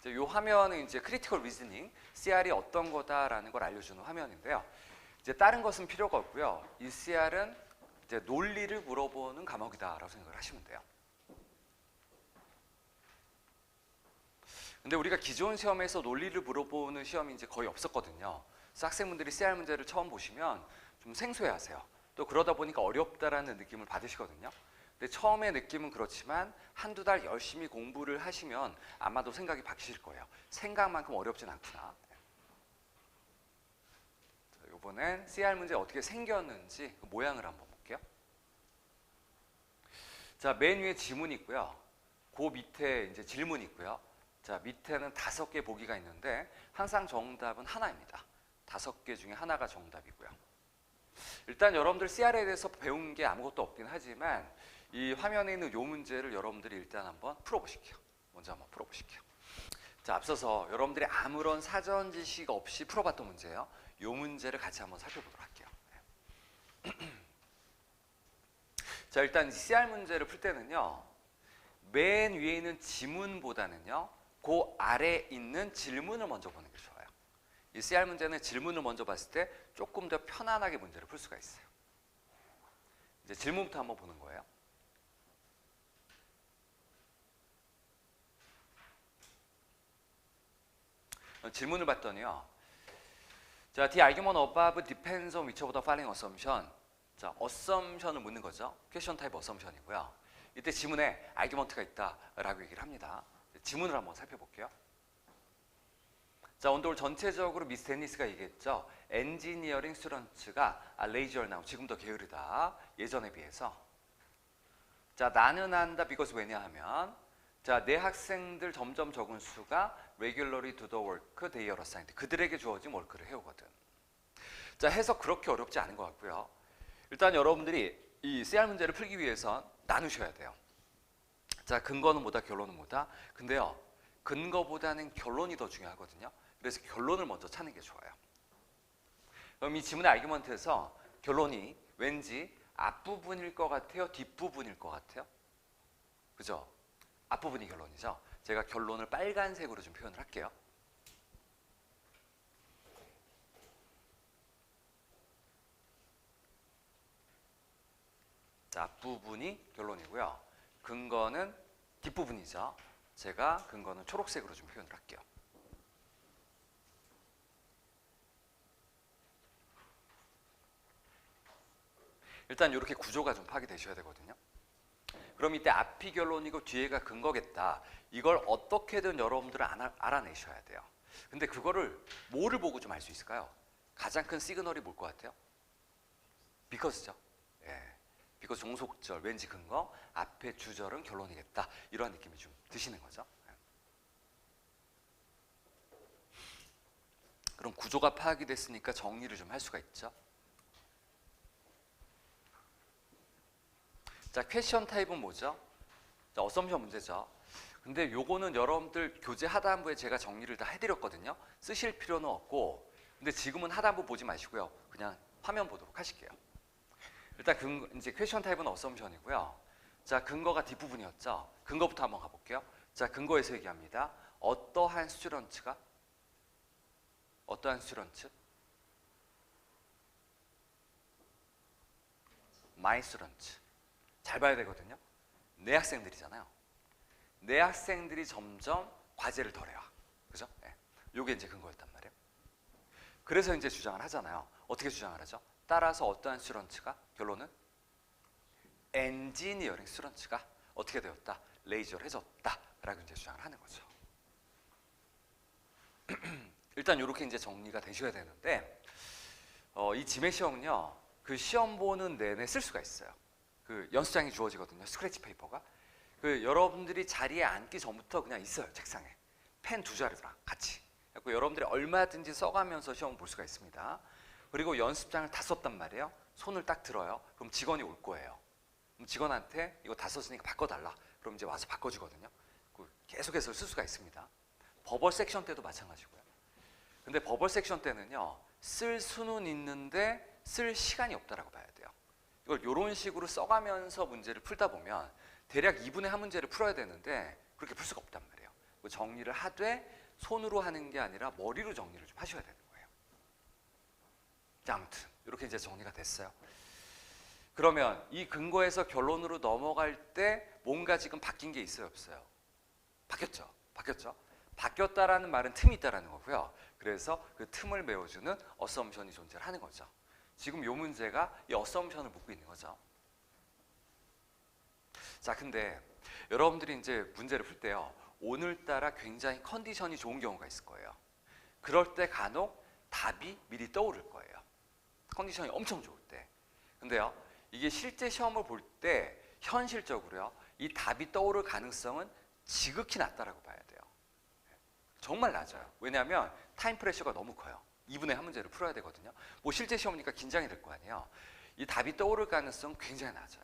이 화면은 이제 크리티컬 리즈닝, CR이 어떤 거다라는 걸 알려주는 화면인데요. 이제 다른 것은 필요가 없고요. 이 CR은 이제 논리를 물어보는 과목이다라고 생각을 하시면 돼요. 근데 우리가 기존 시험에서 논리를 물어보는 시험이 이제 거의 없었거든요. 그래서 학생분들이 CR 문제를 처음 보시면 좀 생소해하세요. 또 그러다 보니까 어렵다라는 느낌을 받으시거든요. 근데 처음에 느낌은 그렇지만 한두 달 열심히 공부를 하시면 아마도 생각이 바뀌실 거예요. 생각만큼 어렵진 않구나. 자, 이번엔 CR 문제 어떻게 생겼는지 그 모양을 한번 볼게요. 자, 맨 위에 지문이 있고요. 그 밑에 이제 질문이 있고요. 자, 밑에는 5개 보기가 있는데 항상 정답은 하나입니다. 5개 중에 하나가 정답이고요. 일단 여러분들 CR에 대해서 배운 게 아무것도 없긴 하지만 이 화면에 있는 이 문제를 여러분들이 일단 한번 풀어보실게요. 먼저 한번 풀어보실게요. 자, 앞서서 여러분들이 아무런 사전 지식 없이 풀어봤던 문제예요. 이 문제를 같이 한번 살펴보도록 할게요. 자, 일단 CR 문제를 풀 때는요. 맨 위에 있는 지문보다는요. 그 아래에 있는 질문을 먼저 보는 게 좋아요. 이 CR 문제는 질문을 먼저 봤을 때 조금 더 편안하게 문제를 풀 수가 있어요. 이제 질문부터 한번 보는 거예요. 질문을 봤더니요. 자, the argument above depends on which of the following assumption. 자, assumption을 묻는 거죠. question type assumption이고요. 이때 지문에 argument가 있다라고 얘기를 합니다. 지문을 한번 살펴볼게요. 자, 오늘 전체적으로 미스 데니스가 얘기했죠. 엔지니어링 스튜던트가 레이저를 나오고 지금 더 게으르다. 예전에 비해서. 자, 나는 한다 because 왜냐하면 자, 내 학생들 점점 적은 수가 regularly do the work they are assigned. 그들에게 주어진 월크를 해오거든. 자, 해석 그렇게 어렵지 않은 것 같고요. 일단 여러분들이 이 CR 문제를 풀기 위해선 나누셔야 돼요. 자, 근거는 뭐다, 결론은 뭐다. 근데요, 근거보다는 결론이 더 중요하거든요. 그래서 결론을 먼저 찾는 게 좋아요. 그럼 이 지문의 아규먼트에서 결론이 왠지 앞부분일 것 같아요, 뒷부분일 것 같아요? 그죠? 앞부분이 결론이죠. 제가 결론을 빨간색으로 좀 표현을 할게요. 자, 앞부분이 결론이고요. 근거는 뒷부분이죠. 제가 근거는 초록색으로 좀 표현을 할게요. 일단 이렇게 구조가 좀 파악이 되셔야 되거든요. 그럼 이때 앞이 결론이고 뒤에가 근거겠다. 이걸 어떻게든 여러분들은 알아내셔야 돼요. 근데 그거를 뭐를 보고 좀 알 수 있을까요? 가장 큰 시그널이 뭘 것 같아요? because죠. 예. because 종속절, 왠지 근거, 앞에 주절은 결론이겠다. 이런 느낌이 좀 드시는 거죠. 그럼 구조가 파악이 됐으니까 정리를 좀 할 수가 있죠. 자, 퀘션 타입은 뭐죠? 자, 어썸션 문제죠. 근데 요거는 여러분들 교재 하단부에 제가 정리를 다 해드렸거든요. 쓰실 필요는 없고, 근데 지금은 하단부 보지 마시고요. 그냥 화면 보도록 하실게요. 일단 이제 퀘션 타입은 어썸션이고요. 자, 근거가 뒷부분이었죠. 근거부터 한번 가볼게요. 자, 근거에서 얘기합니다. 어떠한 스튜던트가? 어떠한 스튜던트? my student. 잘 봐야 되거든요. 내 학생들이잖아요. 내 학생들이 점점 과제를 덜 해와. 그죠? 네. 요게 이제 근거였단 말이에요. 그래서 이제 주장을 하잖아요. 어떻게 주장을 하죠? 따라서 어떠한 스튜던트가? 결론은 엔지니어링 스튜던트가 어떻게 되었다? 레이저를 해줬다. 라고 이제 주장을 하는 거죠. 일단 이렇게 이제 정리가 되셔야 되는데 이 지매 시험은요. 그 시험 보는 내내 쓸 수가 있어요. 그 연습장이 주어지거든요. 스크래치 페이퍼가. 그 여러분들이 자리에 앉기 전부터 그냥 있어요. 책상에. 펜 2자루랑 같이. 그래서 여러분들이 얼마든지 써가면서 시험을 볼 수가 있습니다. 그리고 연습장을 다 썼단 말이에요. 손을 딱 들어요. 그럼 직원이 올 거예요. 그럼 직원한테 이거 다 썼으니까 바꿔달라. 그럼 이제 와서 바꿔주거든요. 계속해서 쓸 수가 있습니다. 버벌 섹션 때도 마찬가지고요. 근데 버벌 섹션 때는요. 쓸 수는 있는데 쓸 시간이 없다라고 봐야 돼요. 이걸 이런 식으로 써가면서 문제를 풀다 보면 대략 2분의 1 문제를 풀어야 되는데 그렇게 풀 수가 없단 말이에요. 뭐 정리를 하되 손으로 하는 게 아니라 머리로 정리를 좀 하셔야 되는 거예요. 자, 아무튼 이렇게 이제 정리가 됐어요. 그러면 이 근거에서 결론으로 넘어갈 때 뭔가 지금 바뀐 게 있어요, 없어요? 바뀌었죠. 바뀌었죠. 바뀌었다라는 말은 틈이 있다라는 거고요. 그래서 그 틈을 메워주는 어썸션이 존재를 하는 거죠. 지금 이 문제가 이 어썸션을 묻고 있는 거죠. 자, 근데 여러분들이 이제 문제를 풀 때요, 오늘따라 굉장히 컨디션이 좋은 경우가 있을 거예요. 그럴 때 간혹 답이 미리 떠오를 거예요. 컨디션이 엄청 좋을 때. 근데요, 이게 실제 시험을 볼 때 현실적으로요, 이 답이 떠오를 가능성은 지극히 낮다라고 봐야 돼요. 정말 낮아요. 왜냐하면 타임 프레셔가 너무 커요. 2분의 1 문제를 풀어야 되거든요. 뭐 실제 시험이니까 긴장이 될 거 아니에요. 이 답이 떠오를 가능성은 굉장히 낮아요.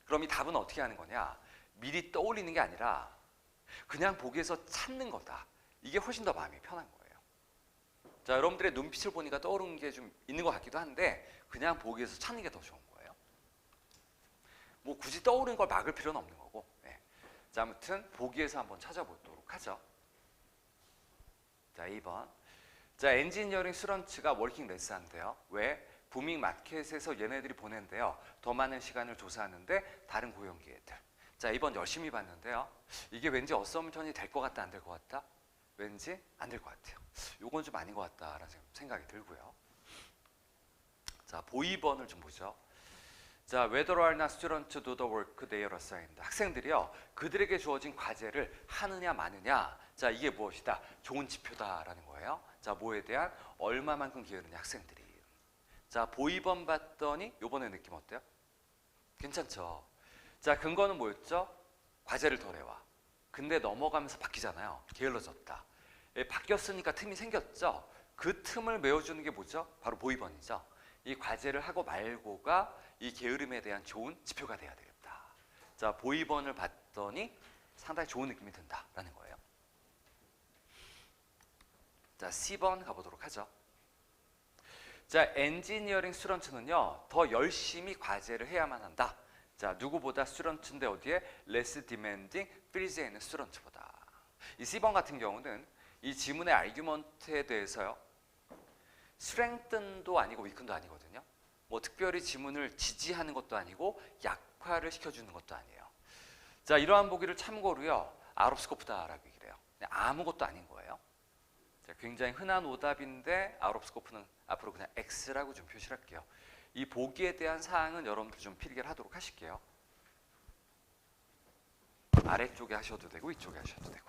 그럼 이 답은 어떻게 하는 거냐? 미리 떠올리는 게 아니라 그냥 보기에서 찾는 거다. 이게 훨씬 더 마음이 편한 거예요. 자, 여러분들의 눈빛을 보니까 떠오르는 게 좀 있는 것 같기도 한데 그냥 보기에서 찾는 게 더 좋은 거예요. 뭐 굳이 떠오르는 걸 막을 필요는 없는 거고. 네. 자, 아무튼 보기에서 한번 찾아보도록 하죠. 자, 2번. 자, 엔지니어링 스런츠가 워킹 레스한데요. 왜? 부밍 마켓에서 얘네들이 보낸대요. 더 많은 시간을 조사하는데 다른 고용기회들. 자, 이번 열심히 봤는데요. 이게 왠지 어썸션이 될 것 같다, 안 될 것 같다? 왠지 안 될 것 같아요. 요건 좀 아닌 것 같다라는 생각이 들고요. 자, 보이번을 좀 보죠. 자, whether or not students do the work they are assigned. 학생들이요, 그들에게 주어진 과제를 하느냐 마느냐. 자, 이게 무엇이다? 좋은 지표다라는 거예요. 자, 뭐에 대한 얼마만큼 게으르냐 학생들이. 자, 보이번 봤더니 요번에 느낌 어때요? 괜찮죠? 자, 근거는 뭐였죠? 과제를 덜 해와. 근데 넘어가면서 바뀌잖아요. 게을러졌다. 바뀌었으니까 틈이 생겼죠? 그 틈을 메워주는 게 뭐죠? 바로 보이번이죠. 이 과제를 하고 말고가 이 게으름에 대한 좋은 지표가 돼야 되겠다. 자, 보이번을 봤더니 상당히 좋은 느낌이 든다라는 거예요. 자, C번 가보도록 하죠. 자, 엔지니어링 스튜던트는요, 더 열심히 과제를 해야만 한다. 자, 누구보다 스튜던트인데 어디에? less demanding fields에 있는 스튜던트보다. 이 C번 같은 경우는 이 지문의 아규먼트에 대해서요, strengthen도 아니고 weaken도 아니거든요. 뭐 특별히 지문을 지지하는 것도 아니고 약화를 시켜주는 것도 아니에요. 자, 이러한 보기를 참고로요, out of scope다라고 얘기를 해요. 아무것도 아닌 거예요. 자, 굉장히 흔한 오답인데 out of scope는 앞으로 그냥 X라고 좀 표시를 할게요. 이 보기에 대한 사항은 여러분들 좀 필기를 하도록 하실게요. 아래쪽에 하셔도 되고 위쪽에 하셔도 되고.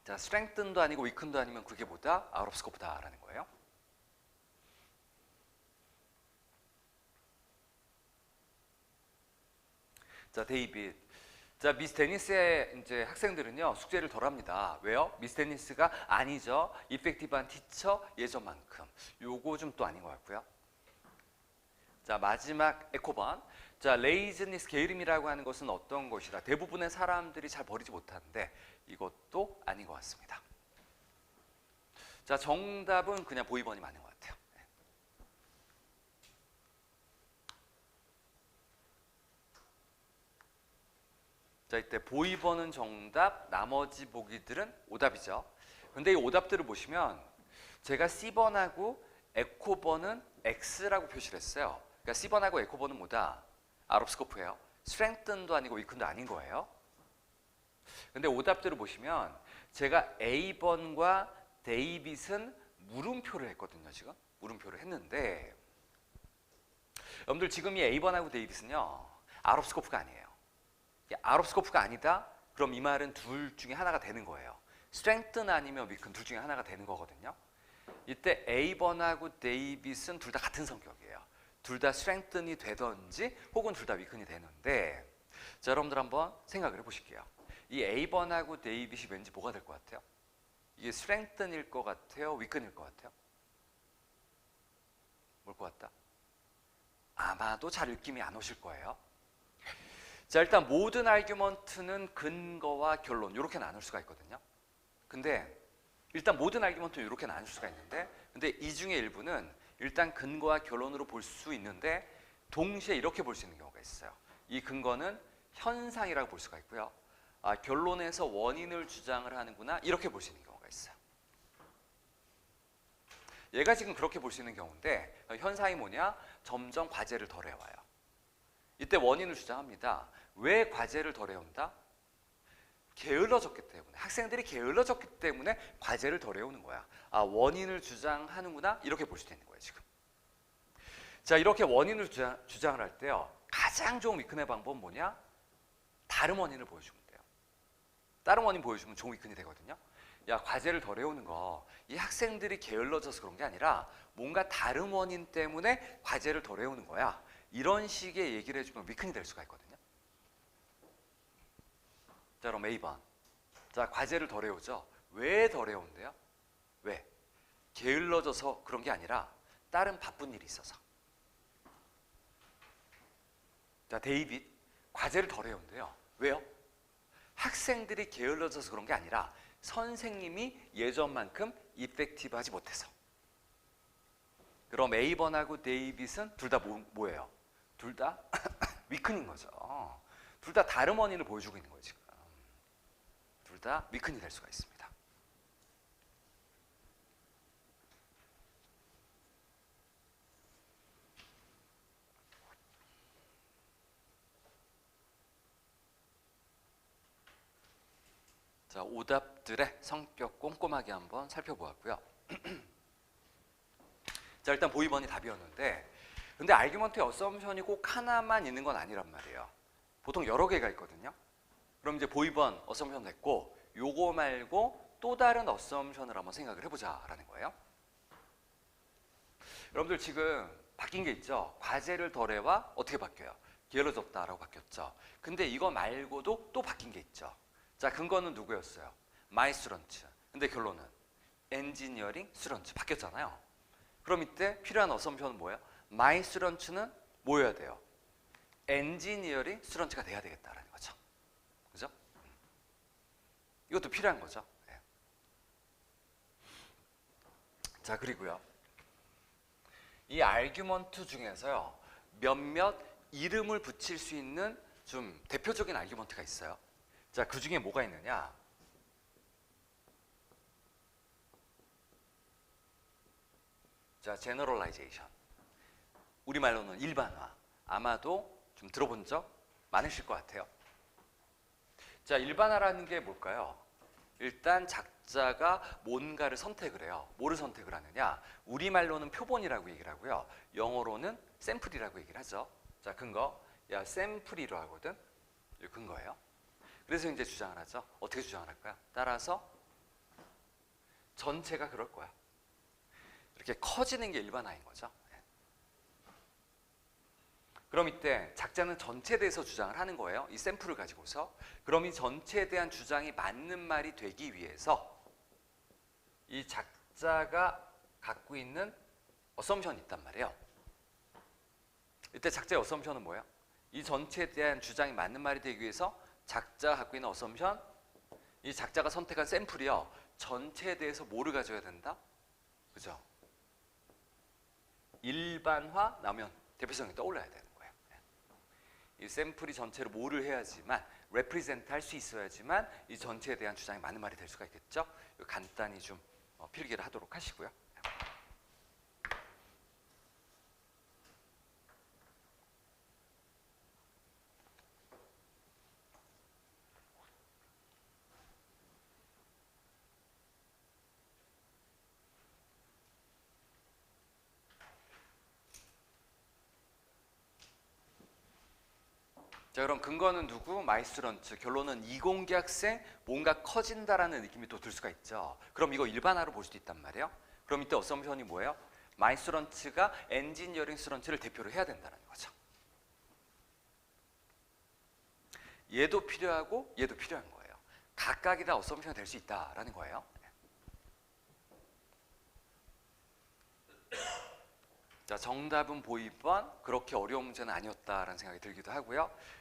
자, strengthen도 아니고 weaken도 아니면 그게 뭐다? out of scope다라는 거예요. 자, 데이빗. 자, 미스 데니스의 이제 학생들은요, 숙제를 덜 합니다. 왜요? 미스 데니스가 아니죠. 이펙티브한 티처 예전만큼. 요거 좀 또 아닌 것 같고요. 자, 마지막 에코번. 자, 레이즈니스, 게으름이라고 하는 것은 어떤 것이다? 대부분의 사람들이 잘 버리지 못하는데 이것도 아닌 것 같습니다. 자, 정답은 그냥 보이번이 맞는 것 같아요. 자, 이때 보이번은 정답, 나머지 보기들은 오답이죠. 근데 이 오답들을 보시면 제가 C번하고 에코번은 X라고 표시를 했어요. 그러니까 C번하고 에코번은 뭐다? out of scope예요. strengthen도 아니고 weaken도 아닌 거예요. 근데 오답들을 보시면 제가 A번과 데이빗은 물음표를 했거든요. 지금 물음표를 했는데 여러분들 지금 이 A번하고 데이빗은요, out of scope가 아니에요. out of scope가 아니다? 그럼 이 말은 둘 중에 하나가 되는 거예요. strengthen 아니면 weaken 둘 중에 하나가 되는 거거든요. 이때 A번하고 데이빗은 둘 다 같은 성격이에요. 둘 다 strengthen이 되든지 혹은 둘 다 weaken이 되는데, 자, 여러분들 한번 생각을 해보실게요. 이 A번하고 데이빗이 왠지 뭐가 될 것 같아요? 이게 strengthen일 것 같아요? weaken일 것 같아요? 뭘 것 같다? 아마도 잘 느낌이 안 오실 거예요. 자, 일단 모든 아규먼트는 근거와 결론 이렇게 나눌 수가 있거든요. 근데 일단 모든 아규먼트는 이렇게 나눌 수가 있는데, 근데 이 중에 일부는 일단 근거와 결론으로 볼 수 있는데 동시에 이렇게 볼 수 있는 경우가 있어요. 이 근거는 현상이라고 볼 수가 있고요. 결론에서 원인을 주장을 하는구나 이렇게 볼 수 있는 경우가 있어요. 얘가 지금 그렇게 볼 수 있는 경우인데 현상이 뭐냐? 점점 과제를 덜 해와요. 이때 원인을 주장합니다. 왜 과제를 덜 해온다? 게을러졌기 때문에, 학생들이 게을러졌기 때문에 과제를 덜 해오는 거야. 원인을 주장하는구나 이렇게 볼 수도 있는 거예요 지금. 자, 이렇게 원인을 주장을 할 때요, 가장 좋은 위큰의 방법은 뭐냐? 다른 원인을 보여주면 돼요. 다른 원인 보여주면 좋은 위큰이 되거든요. 야, 과제를 덜 해오는 거, 이 학생들이 게을러져서 그런 게 아니라 뭔가 다른 원인 때문에 과제를 덜 해오는 거야. 이런 식의 얘기를 해주면 위큰이 될 수가 있거든요. 자, 그럼 A번. 자, 과제를 덜 해오죠. 왜 덜 해온대요? 왜? 게을러져서 그런 게 아니라 다른 바쁜 일이 있어서. 자, 데이빗. 과제를 덜 해온대요. 왜요? 학생들이 게을러져서 그런 게 아니라 선생님이 예전만큼 이펙티브하지 못해서. 그럼 A번하고 데이빗은 둘 다 뭐예요? 둘 다 위큰인 거죠. 둘 다 다른 원인을 보여주고 있는 거예요 지금. 둘 다 위큰이 될 수가 있습니다. 자, 오답들의 성격 꼼꼼하게 한번 살펴보았고요. 자, 일단 보이번이 답이었는데, 근데 아규먼트의 어썸션이 꼭 하나만 있는 건 아니란 말이에요. 보통 여러 개가 있거든요. 그럼 이제 보이번 어썸션 됐고, 요거 말고 또 다른 어썸션을 한번 생각을 해보자라는 거예요. 여러분들 지금 바뀐 게 있죠. 과제를 덜 해와 어떻게 바뀌어요? 게을러졌다라고 바뀌었죠. 근데 이거 말고도 또 바뀐 게 있죠. 자, 근거는 누구였어요? 마이 스런츠. 근데 결론은 엔지니어링 스런츠 바뀌었잖아요. 그럼 이때 필요한 어썸션은 뭐예요? 마이 스런츠는 뭐여야 돼요? 엔지니어링 스런츠가 돼야 되겠다라는 거죠. 그죠? 이것도 필요한 거죠. 네. 자, 그리고요, 이 아규먼트 중에서요, 몇몇 이름을 붙일 수 있는 좀 대표적인 아규먼트가 있어요. 자, 그 중에 뭐가 있느냐? 자, 제너럴라이제이션. 우리말로는 일반화. 아마도 좀 들어본 적 많으실 것 같아요. 자, 일반화라는 게 뭘까요? 일단 작자가 뭔가를 선택을 해요. 뭐를 선택을 하느냐? 우리말로는 표본이라고 얘기를 하고요. 영어로는 샘플이라고 얘기를 하죠. 자, 근거. 야, 샘플이로 하거든. 이 근거예요. 그래서 이제 주장을 하죠. 어떻게 주장을 할까요? 따라서 전체가 그럴 거야. 이렇게 커지는 게 일반화인 거죠. 그럼 이때 작자는 전체에 대해서 주장을 하는 거예요. 이 샘플을 가지고서. 그럼 이 전체에 대한 주장이 맞는 말이 되기 위해서 이 작자가 갖고 있는 어썸션이 있단 말이에요. 이때 작자의 어썸션은 뭐예요? 이 전체에 대한 주장이 맞는 말이 되기 위해서 작자가 갖고 있는 어썸션, 이 작자가 선택한 샘플이요, 전체에 대해서 뭐를 가져야 된다? 그죠? 일반화 나면 대표성이 떠올라야 되는 거예요. 이 샘플이 전체로 뭐를 해야지만, 레프리젠트 할 수 있어야지만 이 전체에 대한 주장이 맞는 말이 될 수가 있겠죠? 간단히 좀 필기를 하도록 하시고요. 자, 그럼 근거는 누구? 마이스런츠. 결론은 이공계 학생 뭔가 커진다라는 느낌이 또 들 수가 있죠. 그럼 이거 일반화로 볼 수도 있단 말이에요. 그럼 이때 어썸션이 뭐예요? 마이스런츠가 엔지니어링 스런츠를 대표로 해야 된다는 거죠. 얘도 필요하고 얘도 필요한 거예요. 각각이 다 어썸션이 될 수 있다라는 거예요. 자, 정답은 보이번. 그렇게 어려운 문제는 아니었다라는 생각이 들기도 하고요.